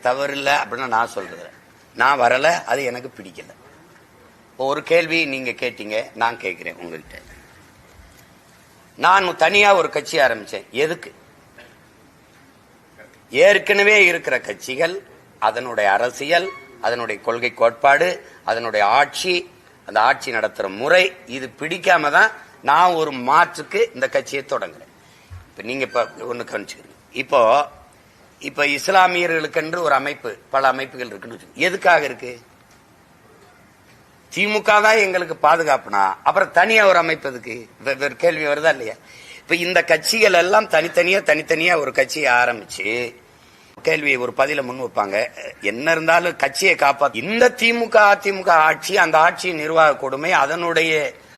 தவறு இல்ல அப்படின்னு நான் சொல்றேன். நான் வரல, அது எனக்கு பிடிக்கல. ஒரு கேள்வி நீங்க கேட்டீங்க, நான் கேட்கிறேன் உங்ககிட்ட. நான் தனியா ஒரு கட்சி ஆரம்பிச்சேன். எதுக்கு? ஏற்கனவே இருக்கிற கட்சிகள், அதனுடைய அரசியல், அதனுடைய கொள்கை கோட்பாடு, அதனுடைய ஆட்சி, அந்த ஆட்சி நடத்துற முறை, இது பிடிக்காம தான் நான் ஒரு மாற்றுக்கு இந்த கட்சியை தொடங்குறேன். இப்ப நீங்க ஒண்ணு கவனிச்சுக்கிறீங்க. இப்போ இஸ்லாமியர்களுக்கென்று ஒரு அமைப்பு, பல அமைப்புகள் இருக்குன்னு. எதுக்காக இருக்கு? திமுக தான் எங்களுக்கு பாதுகாப்புனா அப்புறம் தனியா ஒரு அமைப்பு எதுக்கு? கேள்வி வருதா இல்லையா? இப்ப இந்த கட்சிகள் எல்லாம் தனித்தனியா ஒரு கட்சியை ஆரம்பிச்சு கேள்வியை ஒரு பதில முன் வைப்பாங்க. என்ன இருந்தாலும் கட்சியை காப்பாற்ற இந்த திமுக அதிமுக ஆட்சி, அந்த ஆட்சியின் நிர்வாக கொடுமை, அதனுடைய